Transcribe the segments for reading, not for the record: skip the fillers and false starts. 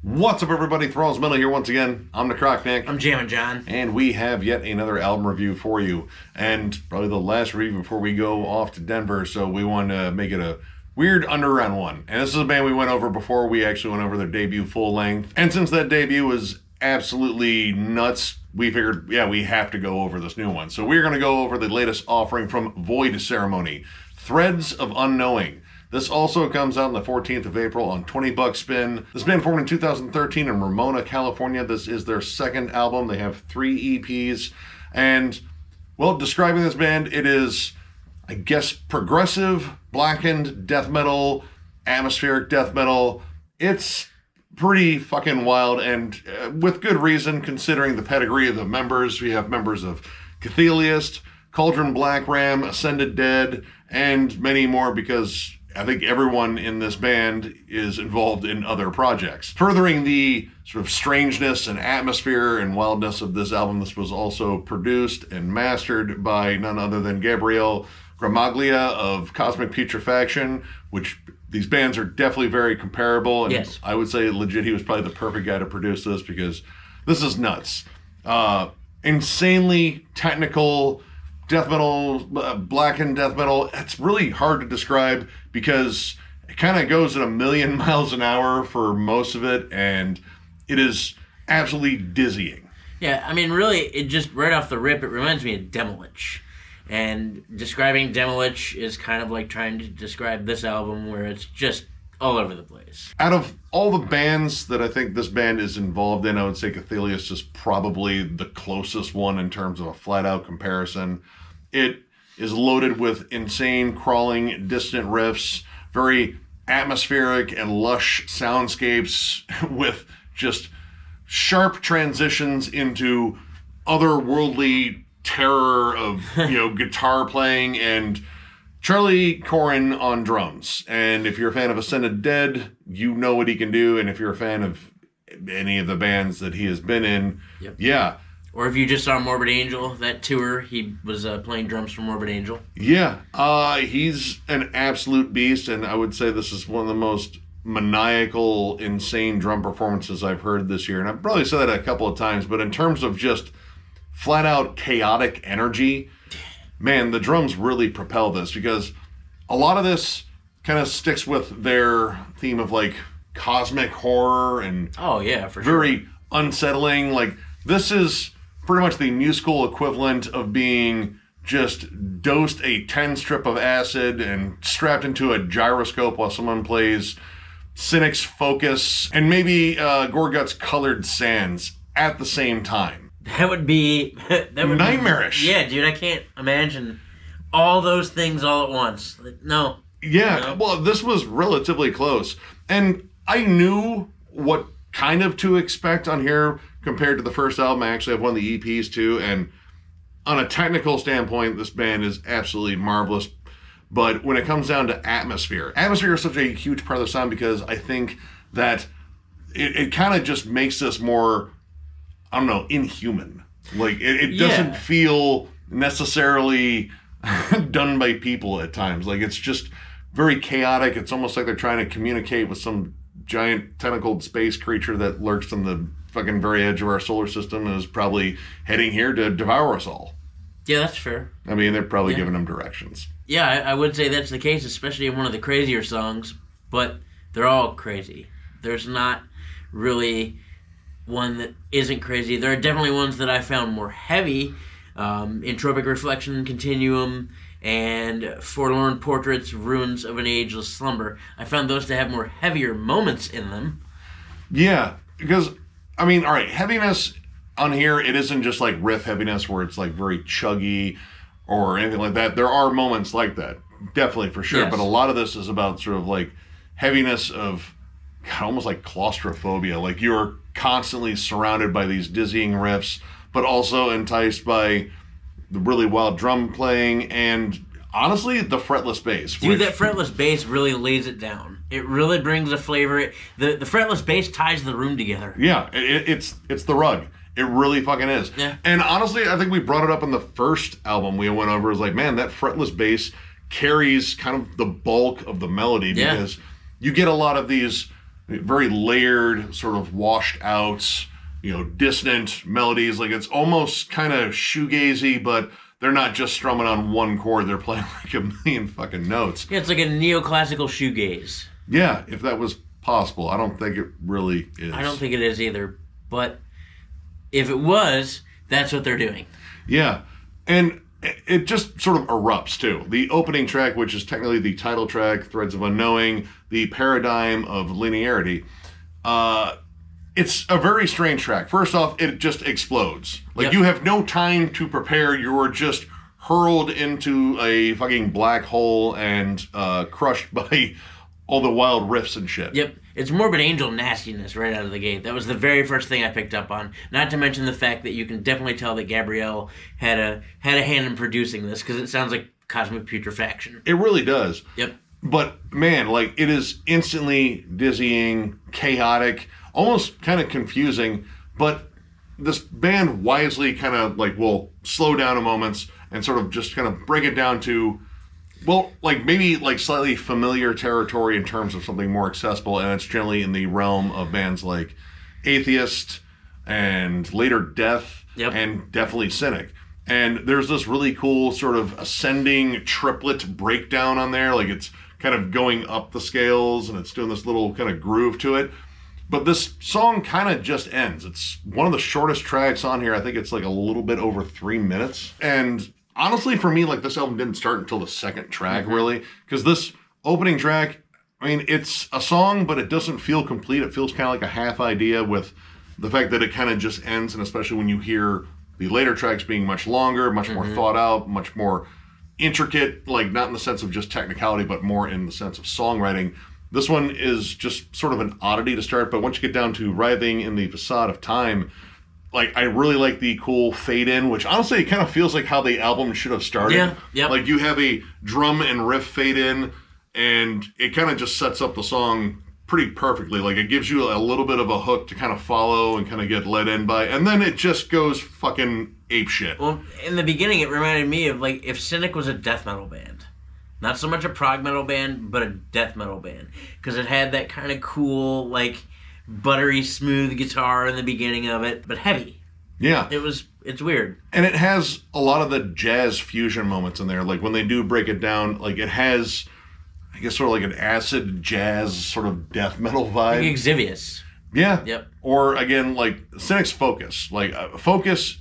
What's up, everybody? Thralls Metal here once again. I'm Necrotic. I'm Jammin John. And we have yet another album review for you. And probably the last review before we go off to Denver, so we wanted to make it a weird underground one. And this is a band we went over before we actually went over their debut full length. And since that debut was absolutely nuts, we figured, yeah, we have to go over this new one. So we're going to go over the latest offering from VoidCeremony, Threads of Unknowing. This also comes out on the 14th of April on 20 Buck Spin. This band formed in 2013 in Ramona, California. This is their second album. They have 3 EPs. And, well, describing this band, it is, I guess, progressive, blackened death metal, atmospheric death metal. It's pretty fucking wild, and with good reason, considering the pedigree of the members. We have members of chthe'ilist, Cauldron Black Ram, Ascended Dead, and many more, because I think everyone in this band is involved in other projects. Furthering the sort of strangeness and atmosphere and wildness of this album, this was also produced and mastered by none other than Gabriel Gramaglia of Cosmic Putrefaction, which these bands are definitely very comparable. And yes, I would say legit he was probably the perfect guy to produce this, because this is nuts. Insanely technical death metal, blackened death metal. It's really hard to describe because it kind of goes at a million miles an hour for most of it, and it is absolutely dizzying. Yeah, I mean, really, it just, right off the rip, it reminds me of Demolich. And describing Demolich is kind of like trying to describe this album, where it's just all over the place. Out of all the bands that I think this band is involved in, I would say chthe'ilist is probably the closest one in terms of a flat-out comparison. It is loaded with insane, crawling, distant riffs, very atmospheric and lush soundscapes with just sharp transitions into otherworldly terror of, guitar playing, and Charlie Corrin on drums. And if you're a fan of Ascended Dead, you know what he can do. And if you're a fan of any of the bands that he has been in, yep. Yeah. Or if you just saw Morbid Angel, that tour, he was playing drums for Morbid Angel. Yeah, he's an absolute beast, and I would say this is one of the most maniacal, insane drum performances I've heard this year. And I've probably said that a couple of times, but in terms of just flat-out chaotic energy, man, the drums really propel this, because a lot of this kind of sticks with their theme of, like, cosmic horror and oh yeah, for very sure, unsettling. Like, this is pretty much the musical equivalent of being just dosed a 10 strip of acid and strapped into a gyroscope while someone plays Cynic's Focus and maybe Gorgut's Colored Sands at the same time. That would be nightmarish. Yeah, dude, I can't imagine all those things all at once. No. Yeah, well, this was relatively close. And I knew what kind of to expect on here compared to the first album. I actually have one of the EPs too, and on a technical standpoint, this band is absolutely marvelous. But when it comes down to atmosphere is such a huge part of the sound, because I think that it kind of just makes this more, I don't know, inhuman. Like, it doesn't feel necessarily done by people at times. Like, it's just very chaotic. It's almost like they're trying to communicate with some giant tentacled space creature that lurks on the fucking very edge of our solar system and is probably heading here to devour us all. Yeah, that's fair. I mean, they're probably giving them directions. Yeah, I would say that's the case, especially in one of the crazier songs, but they're all crazy. There's not really one that isn't crazy. There are definitely ones that I found more heavy. Entropic Reflection, Continuum, and Forlorn Portraits, Ruins of an Ageless Slumber. I found those to have more heavier moments in them. Yeah, because, I mean, all right, heaviness on here, it isn't just like riff heaviness where it's like very chuggy or anything like that. There are moments like that, definitely, for sure. Yes. But a lot of this is about sort of like heaviness of, God, almost like claustrophobia. Like, you're constantly surrounded by these dizzying riffs, but also enticed by the really wild drum playing and, honestly, the fretless bass. Dude, that fretless bass really lays it down. It really brings a flavor. The fretless bass ties the room together. Yeah, it's the rug. It really fucking is. Yeah. And honestly, I think we brought it up in the first album we went over. It was like, man, that fretless bass carries kind of the bulk of the melody, because you get a lot of these very layered, sort of washed out, dissonant melodies. Like it's almost kind of shoegazy, but they're not just strumming on one chord. They're playing like a million fucking notes. Yeah, it's like a neoclassical shoegaze. Yeah, if that was possible. I don't think it really is. I don't think it is either. But if it was, that's what they're doing. Yeah, and it just sort of erupts too. The opening track, which is technically the title track, Threads of Unknowing, the paradigm of linearity, it's a very strange track. First off, it just explodes. Like, you have no time to prepare. You're just hurled into a fucking black hole and crushed by all the wild riffs and shit. Yep. It's Morbid Angel nastiness right out of the gate. That was the very first thing I picked up on. Not to mention the fact that you can definitely tell that Gabrielle had a hand in producing this, because it sounds like cosmic putrefaction. It really does. Yep. But, man, like, it is instantly dizzying, chaotic, almost kind of confusing, but this band wisely kind of, like, will slow down a moment and sort of just kind of break it down to, well, like, maybe, like, slightly familiar territory in terms of something more accessible, and it's generally in the realm of bands like Atheist and later Death, and definitely Cynic. And there's this really cool sort of ascending triplet breakdown on there, like it's kind of going up the scales, and it's doing this little kind of groove to it. But this song kind of just ends. It's one of the shortest tracks on here. I think it's like a little bit over 3 minutes. And honestly, for me, like, this album didn't start until the second track, really. Because this opening track, I mean, it's a song, but it doesn't feel complete. It feels kind of like a half idea, with the fact that it kind of just ends. And especially when you hear the later tracks being much longer, much more thought out, much more intricate, like not in the sense of just technicality, but more in the sense of songwriting. This one is just sort of an oddity to start, but once you get down to Writhing in the Facade of Time, like, I really like the cool fade in, which honestly it kind of feels like how the album should have started. Yeah. Like, you have a drum and riff fade in, and it kind of just sets up the song pretty perfectly. Like, it gives you a little bit of a hook to kind of follow and kind of get led in by, and then it just goes fucking apeshit. Well, in the beginning, it reminded me of, like, if Cynic was a death metal band. Not so much a prog metal band, but a death metal band. Because it had that kind of cool, like, buttery, smooth guitar in the beginning of it, but heavy. Yeah. It's weird. And it has a lot of the jazz fusion moments in there. Like, when they do break it down, like, it has, I guess, sort of like an acid jazz sort of death metal vibe. Like Exvius. Yeah. Yep. Or, again, like, Cynic's Focus. Like, Focus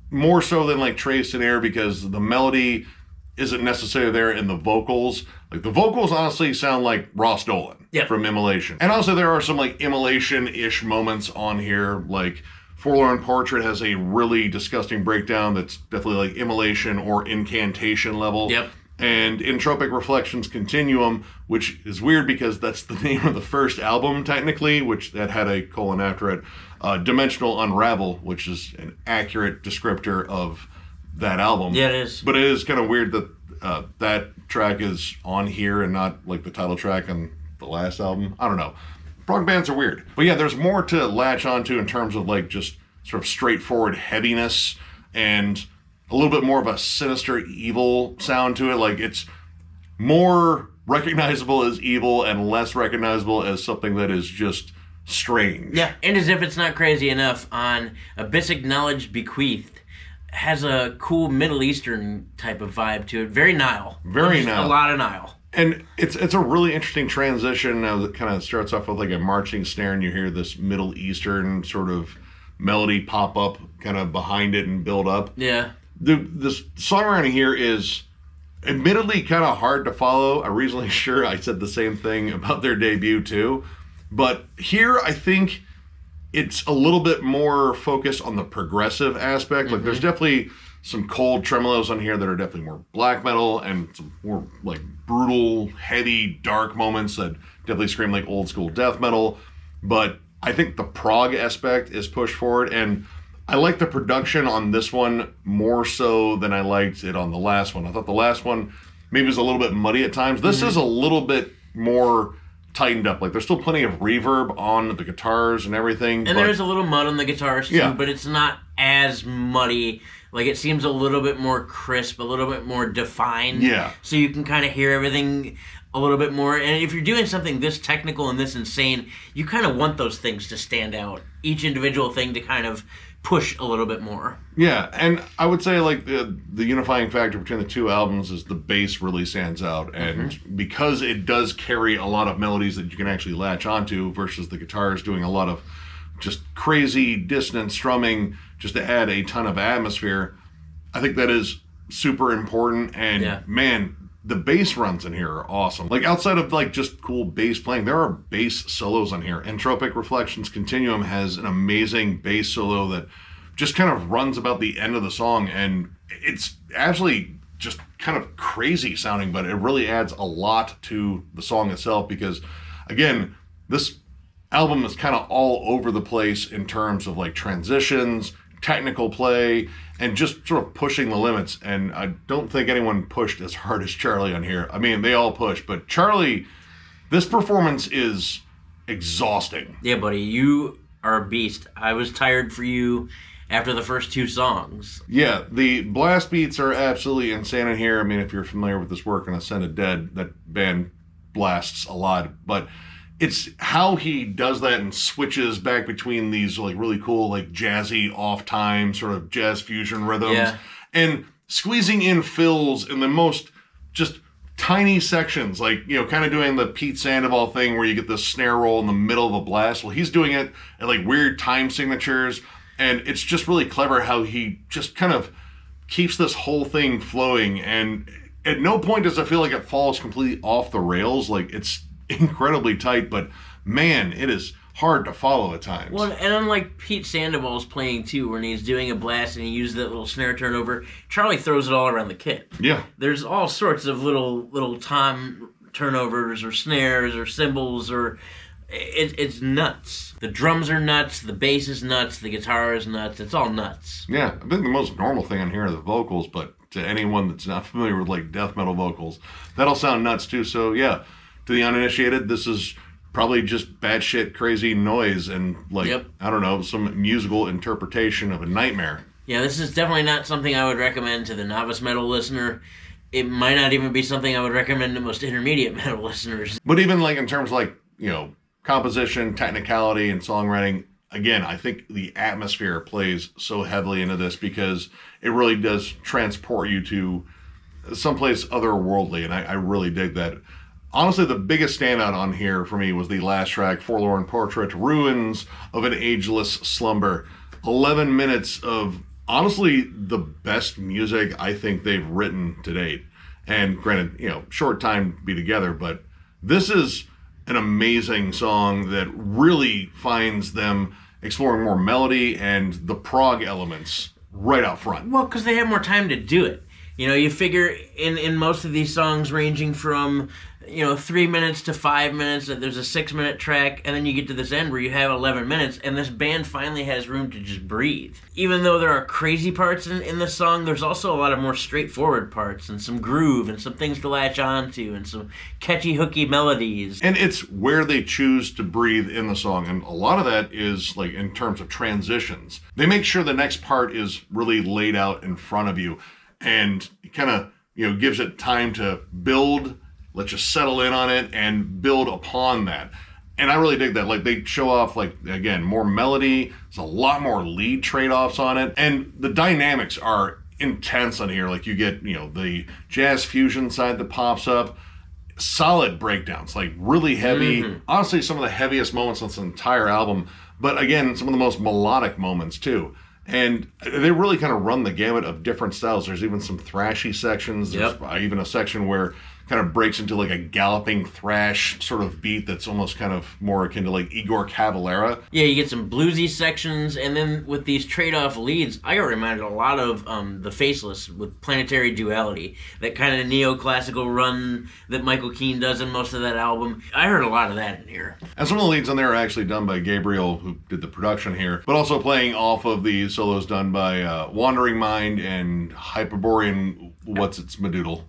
more so than, like, Traced in Air, because the melody isn't necessarily there in the vocals. Like, the vocals honestly sound like Ross Dolan from Immolation. And also there are some, like, Immolation-ish moments on here. Like, Forlorn Portrait has a really disgusting breakdown that's definitely like Immolation or Incantation level. Yep. And Entropic Reflections Continuum, which is weird because that's the name of the first album, technically, which that had a colon after it. Dimensional Unravel, which is an accurate descriptor of that album. Yeah, it is. But it is kind of weird that that track is on here and not like the title track on the last album. I don't know. Prog bands are weird. But yeah, there's more to latch onto in terms of like just sort of straightforward heaviness and a little bit more of a sinister evil sound to it. Like, it's more recognizable as evil and less recognizable as something that is just strange. Yeah, and as if it's not crazy enough, on Abyssic Knowledge Bequeathed has a cool Middle Eastern type of vibe to it. Very Nile. Very Nile. A lot of Nile. And it's a really interesting transition. It kind of starts off with like a marching snare, and you hear this Middle Eastern sort of melody pop up kind of behind it and build up. Yeah. This songwriting here is admittedly kind of hard to follow. I'm reasonably sure I said the same thing about their debut too. But here I think it's a little bit more focused on the progressive aspect. Like, there's definitely some cold tremolos on here that are definitely more black metal, and some more like brutal, heavy, dark moments that definitely scream like old school death metal. But I think the prog aspect is pushed forward, and I like the production on this one more so than I liked it on the last one. I thought the last one maybe was a little bit muddy at times. This is a little bit more tightened up. Like, there's still plenty of reverb on the guitars and everything. And there's a little mud on the guitars too, Yeah. but it's not as muddy. Like, it seems a little bit more crisp, a little bit more defined. Yeah. So you can kind of hear everything a little bit more. And if you're doing something this technical and this insane, you kind of want those things to stand out. Each individual thing to kind of push a little bit more. Yeah, and I would say like the unifying factor between the two albums is the bass really stands out, and because it does carry a lot of melodies that you can actually latch onto versus the guitars doing a lot of just crazy dissonant strumming just to add a ton of atmosphere, I think that is super important. And man, the bass runs in here are awesome. Like outside of like just cool bass playing, there are bass solos on here. Entropic Reflections Continuum has an amazing bass solo that just kind of runs about the end of the song, and it's actually just kind of crazy sounding, but it really adds a lot to the song itself because, again, this album is kind of all over the place in terms of like transitions, technical play, and just sort of pushing the limits. And I don't think anyone pushed as hard as Charlie on here. I mean, they all push, but Charlie, this performance is exhausting. Yeah, buddy, you are a beast. I was tired for you after the first two songs. Yeah, the blast beats are absolutely insane in here. I mean, if you're familiar with this work on Ascended Dead, that band blasts a lot, but it's how he does that and switches back between these like really cool, like jazzy off time sort of jazz fusion rhythms and squeezing in fills in the most just tiny sections, like, you know, kind of doing the Pete Sandoval thing where you get this snare roll in the middle of a blast. Well, he's doing it at like weird time signatures, and it's just really clever how he just kind of keeps this whole thing flowing, and at no point does it feel like it falls completely off the rails. Like, it's incredibly tight, but man, it is hard to follow at times. Well, and unlike Pete Sandoval's playing too, when he's doing a blast and he uses that little snare turnover, Charlie throws it all around the kit. Yeah. There's all sorts of little tom turnovers or snares or cymbals, or it's nuts. The drums are nuts, the bass is nuts, the guitar is nuts, it's all nuts. Yeah, I think the most normal thing on here are the vocals, but to anyone that's not familiar with like death metal vocals, that'll sound nuts too. So yeah, to the uninitiated, this is probably just batshit crazy noise and like, I don't know, some musical interpretation of a nightmare. Yeah, this is definitely not something I would recommend to the novice metal listener. It might not even be something I would recommend to most intermediate metal listeners. But even like in terms of like, you know, composition, technicality, and songwriting, again, I think the atmosphere plays so heavily into this because it really does transport you to someplace otherworldly, and I really dig that. Honestly, the biggest standout on here for me was the last track, Forlorn Portrait, Ruins of an Ageless Slumber. 11 minutes of, honestly, the best music I think they've written to date. And granted, you know, short time to be together, but this is an amazing song that really finds them exploring more melody and the prog elements right out front. Well, because they have more time to do it. You know, you figure in most of these songs ranging from, 3 minutes to 5 minutes, that there's a 6-minute track, and then you get to this end where you have 11 minutes, and this band finally has room to just breathe. Even though there are crazy parts in the song, there's also a lot of more straightforward parts, and some groove, and some things to latch onto, and some catchy, hooky melodies. And it's where they choose to breathe in the song, and a lot of that is, like, in terms of transitions. They make sure the next part is really laid out in front of you, and it kind of, gives it time to build, let you settle in on it, and build upon that. And I really dig that. Like, they show off, like, again, more melody. There's a lot more lead trade-offs on it. And the dynamics are intense on here. Like, you get, the jazz fusion side that pops up. Solid breakdowns, like, really heavy. Mm-hmm. Honestly, some of the heaviest moments on this entire album. But, again, some of the most melodic moments, too. And they really kind of run the gamut of different styles. There's even some thrashy sections. There's even a section where kind of breaks into like a galloping thrash sort of beat that's almost kind of more akin to like Igor Cavalera. Yeah, you get some bluesy sections, and then with these trade-off leads, I got reminded a lot of The Faceless with Planetary Duality, that kind of neoclassical run that Michael Keane does in most of that album. I heard a lot of that in here. And some of the leads on there are actually done by Gabriel, who did the production here, but also playing off of the solos done by Wandering Mind and Hyperborean, what's its Madoodle?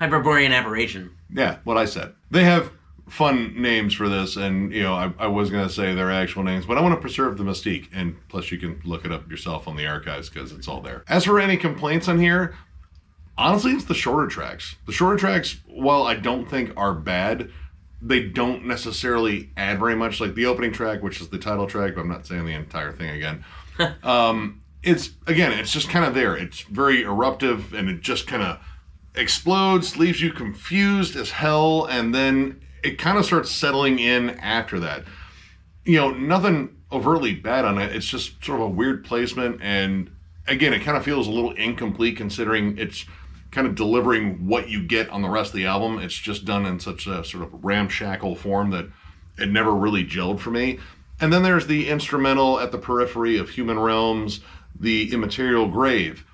Hyperborean Aberration. Yeah, what I said. They have fun names for this, and, I was going to say their actual names, but I want to preserve the mystique, and plus you can look it up yourself on the archives because it's all there. As for any complaints on here, Honestly, it's the shorter tracks. The shorter tracks, while I don't think are bad, they don't necessarily add very much. Like the opening track, which is the title track, but I'm not saying the entire thing again. It's just kind of there. It's very eruptive, and it just kind of explodes, leaves you confused as hell, and then it kind of starts settling in after that. Nothing overtly bad on it. It's just sort of a weird placement, and again, it kind of feels a little incomplete considering it's kind of delivering what you get on the rest of the album. It's just done in such a sort of ramshackle form that it never really gelled for me. And then there's the instrumental At the Periphery of Human Realms, The Immaterial Grave.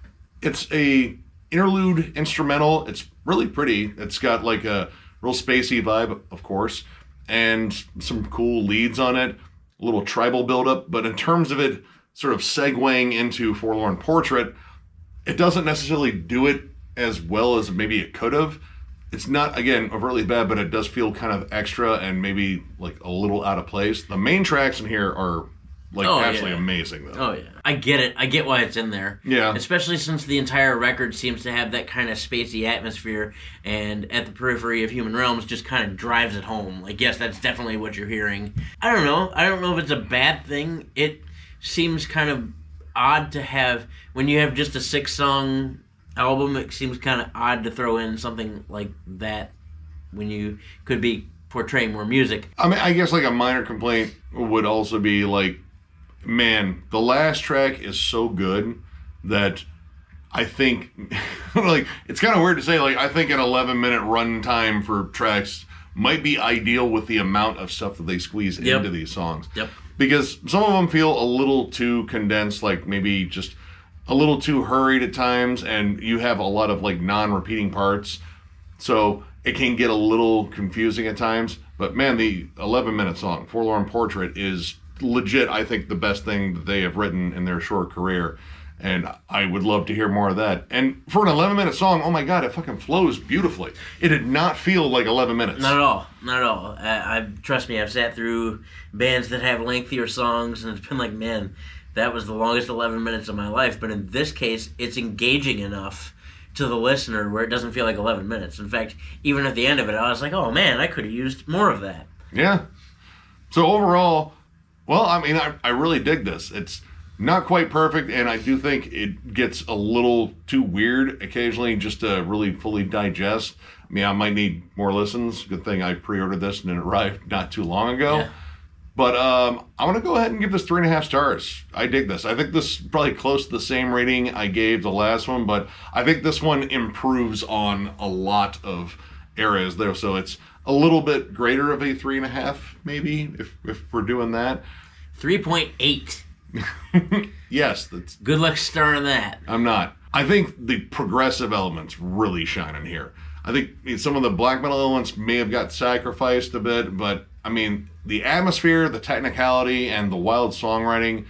It's a interlude instrumental. It's really pretty. It's got like a real spacey vibe, of course, and some cool leads on it, a little tribal buildup. But in terms of it sort of segueing into Forlorn Portrait, it doesn't necessarily do it as well as maybe it could have. It's not, again, overtly bad, but it does feel kind of extra and maybe like a little out of place. The main tracks in here are absolutely amazing, though. Oh, yeah. I get it. I get why it's in there. Yeah. Especially since the entire record seems to have that kind of spacey atmosphere, and At the Periphery of Human Realms just kind of drives it home. Like, yes, that's definitely what you're hearing. I don't know. I don't know if it's a bad thing. It seems kind of odd to have, when you have just a 6-song album, it seems kind of odd to throw in something like that when you could be portraying more music. I mean, I guess like a minor complaint would also be like, man, the last track is so good that I think, like, it's kind of weird to say, like, I think an 11-minute run time for tracks might be ideal with the amount of stuff that they squeeze into these songs. Yep. Because some of them feel a little too condensed, like maybe just a little too hurried at times, and you have a lot of like non-repeating parts, so it can get a little confusing at times. But man, the 11-minute song Forlorn Portrait is legit, I think, the best thing that they have written in their short career, and I would love to hear more of that. And for an 11-minute song, oh my god, it fucking flows beautifully. It did not feel like 11 minutes. Not at all. Not at all. Trust me, I've sat through bands that have lengthier songs, and it's been like, man, that was the longest 11 minutes of my life. But in this case, it's engaging enough to the listener where it doesn't feel like 11 minutes. In fact, even at the end of it, I was like, oh man, I could have used more of that. Yeah. So overall, well, I mean, I really dig this. It's not quite perfect, and I do think it gets a little too weird occasionally just to really fully digest. I mean, I might need more listens. Good thing I pre-ordered this and it arrived not too long ago. Yeah. But I'm going to go ahead and give this 3.5 stars. I dig this. I think this is probably close to the same rating I gave the last one, but I think this one improves on a lot of areas there. So it's a little bit greater of a 3.5, maybe, if we're doing that. 3.8. Yes. That's Good luck starring that. I'm not. I think the progressive elements really shine in here. I think some of the black metal elements may have got sacrificed a bit, but I mean, the atmosphere, the technicality, and the wild songwriting,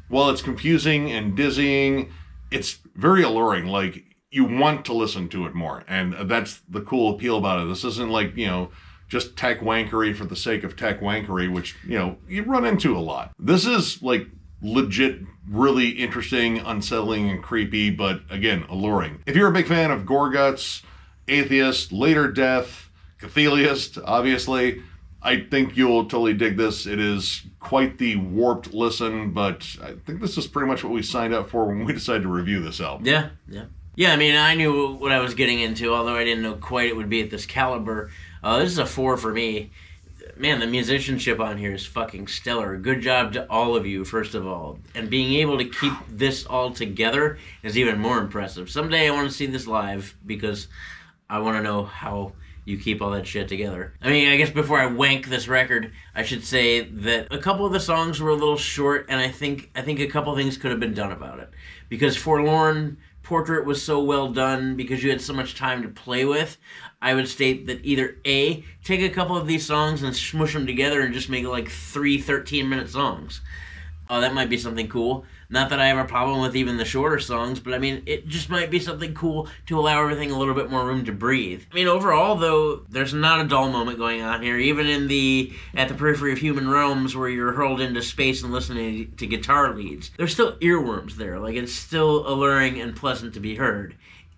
while it's confusing and dizzying, it's very alluring. Like, you want to listen to it more, and that's the cool appeal about it. This isn't like, just tech wankery for the sake of tech wankery, which, you run into a lot. This is, like, legit, really interesting, unsettling, and creepy, but, again, alluring. If you're a big fan of Gorguts, Atheist, Later Death, chthe'ilist, obviously, I think you'll totally dig this. It is quite the warped listen, but I think this is pretty much what we signed up for when we decided to review this album. Yeah. Yeah, I mean, I knew what I was getting into, although I didn't know quite it would be at this caliber. This is a 4 for me. Man, the musicianship on here is fucking stellar. Good job to all of you, first of all. And being able to keep this all together is even more impressive. Someday I want to see this live, because I want to know how you keep all that shit together. I mean, I guess before I wank this record, I should say that a couple of the songs were a little short, and I think a couple things could have been done about it. Because Forlorn Portrait was so well done, because you had so much time to play with, I would state that either A, take a couple of these songs and smush them together and just make it like 3 13-minute songs. Oh, that might be something cool. Not that I have a problem with even the shorter songs, but I mean, it just might be something cool to allow everything a little bit more room to breathe. I mean, overall, though, there's not a dull moment going on here. Even in At the Periphery of Human Realms, where you're hurled into space and listening to guitar leads, there's still earworms there. Like, it's still alluring and pleasant to be heard.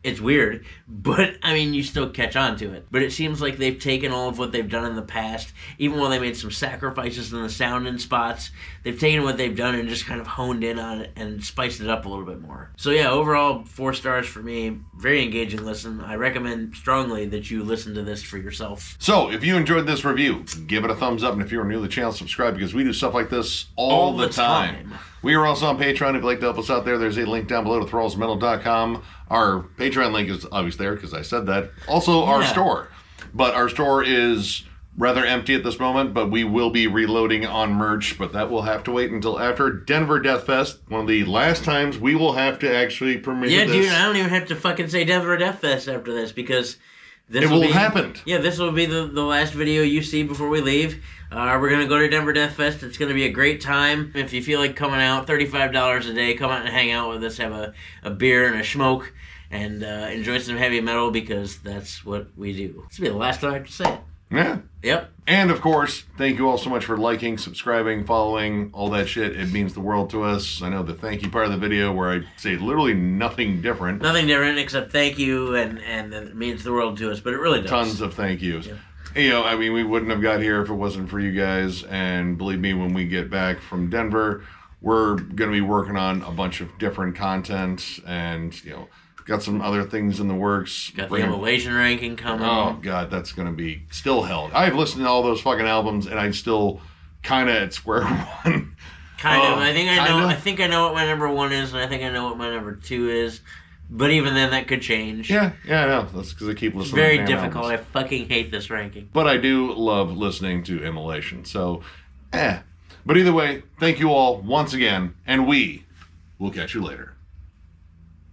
It's weird, but I mean, you still catch on to it. But it seems like they've taken all of what they've done in the past, even while they made some sacrifices in the sound and spots, they've taken what they've done and just kind of honed in on it and spiced it up a little bit more. So yeah, overall 4 stars for me. Very engaging listen. I recommend strongly that you listen to this for yourself. So if you enjoyed this review, give it a thumbs up, and if you're new to the channel, subscribe, because we do stuff like this all the time. We are also on Patreon. If you'd like to help us out there, there's a link down below to thrallsmetal.com. Our Patreon link is obviously there because I said that. Also, our store. But our store is rather empty at this moment, but we will be reloading on merch, but that will have to wait until after Denver Death Fest, one of the last times we will have to actually premiere this. Yeah, dude, I don't even have to fucking say Denver Death Fest after this, because it will happen. Yeah, this will be the last video you see before we leave. We're going to go to Denver Death Fest. It's going to be a great time. If you feel like coming out, $35 a day, come out and hang out with us, have a beer and a smoke, and enjoy some heavy metal, because that's what we do. This will be the last time I have to say it. Yeah. Yep. And of course, thank you all so much for liking, subscribing, following, all that shit. It means the world to us. I know the thank you part of the video where I say literally nothing different. Nothing different except thank you, and it means the world to us, but it really does. Tons of thank yous. Yeah. You know, I mean, we wouldn't have got here if it wasn't for you guys. And believe me, when we get back from Denver, we're going to be working on a bunch of different content, and, you know, got some other things in the works. Got the Immolation ranking coming. Oh, God, that's going to be still hell. I've listened to all those fucking albums, and I'm still kind of at square one. Kind of. I think I know what my number 1 is, and I think I know what my number 2 is. But even then, that could change. Yeah, I know. That's because I keep listening it's very to difficult. albums. I fucking hate this ranking. But I do love listening to Immolation. So, But either way, thank you all once again, and we will catch you later.